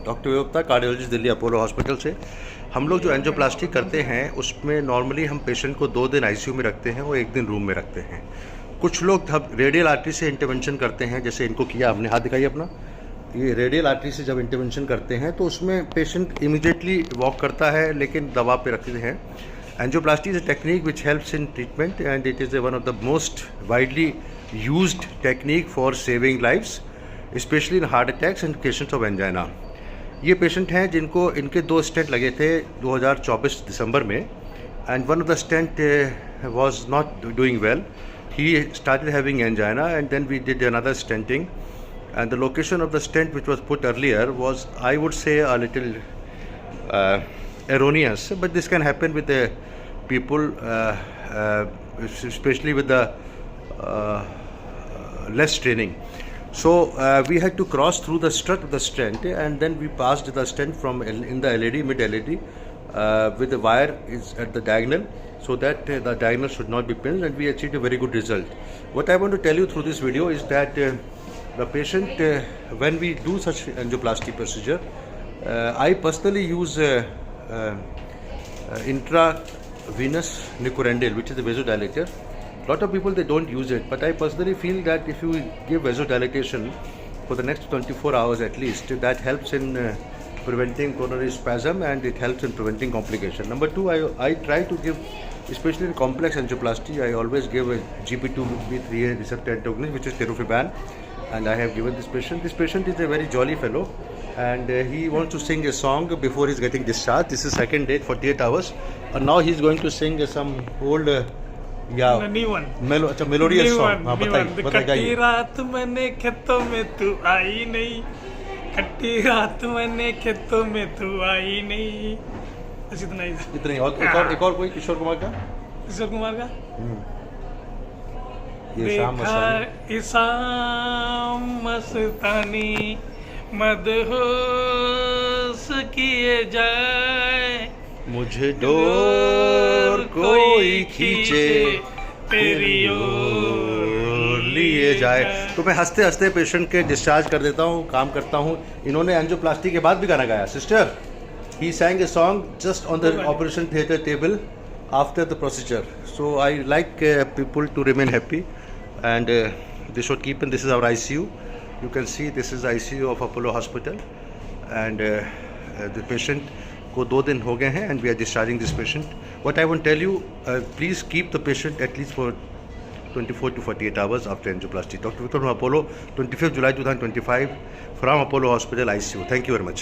Doctor Vivekta, cardiologist, Delhi Apollo hospital से। हम लोग जो एंजियोप्लास्टी करते हैं उसमें नॉर्मली हम पेशेंट को 2 दिन आईसीयू में रखते हैं और 1 दिन रूम में रखते हैं। कुछ लोग अब रेडियल आर्टरी से इंटरवेंशन करते हैं, जैसे इनको किया हमने, हाथ दिखाइए अपना। ये रेडियल आर्टरी से जब इंटरवेंशन करते हैं तो उसमें पेशेंट इमीडिएटली वॉक करता है लेकिन दवा पे रखते हैं। Angioplasty is a technique which helps in treatment and it is one of the most widely used technique for saving lifes, specially in heart attacks and patients of angina. ये patient हैं जिनको इनके 2 स्टेंट लगे थे 2024 दिसंबर में, and one of the stent was not doing well. He started having angina and then we did another stenting, and the location of the stent which was put earlier was, I would say, a little erroneous, but this can happen with the people, especially with the less training. So we had to cross through the strut of the stent, and then we passed the stent from in the LED, mid LED, with the wire is at the diagonal, so that the diagonal should not be pinched, and we achieved a very good result. What I want to tell you through this video is that the patient, when we do such angioplasty procedure, I personally use intravenous nicorandil, which is a vasodilator. A lot of people, they don't use it, but I personally feel that if you give vasodilatation for the next 24 hours at least, that helps in preventing coronary spasm, and it helps in preventing complication. Number 2, I try to give, especially in complex angioplasty, I always give a GP2B3A receptor antagonist, which is tirofiban, and I have given this patient. This patient is a very jolly fellow, and he wants to sing a song before he's getting discharged. This is second day, 48 hours, and now he's going to sing some old new one. Melodious song. हाँ, बताइए। कटी रात मैंने खेतों में तू आई नहीं, कटी रात मैंने खेतों में तू आई नहीं। बस इतना ही। और एक और कोई किशोर कुमार का? किशोर कुमार का? ये शाम मस्तानी मदहोश किए जाए, मुझे डोर कोई खींचे तेरी ओर लिए जाए। तो मैं हंसते हंसते पेशेंट के डिस्चार्ज कर देता हूँ, काम करता हूँ। इन्होंने एंजियोप्लास्टी के बाद भी गाना गाया। Sister, he sang a song just on the operation theatre table after the procedure. So I like people to remain happy, and they should keep in. This is our ICU. You can see this is ICU of Apollo Hospital, and the patient को 2 दिन हो गए हैं, and we are discharging this patient. What I want to tell you, please keep the patient at least for 24 to 48 hours after angioplasty. Dr. Vikram from Apollo, 25th July 2025, from Apollo Hospital ICU. Thank you very much.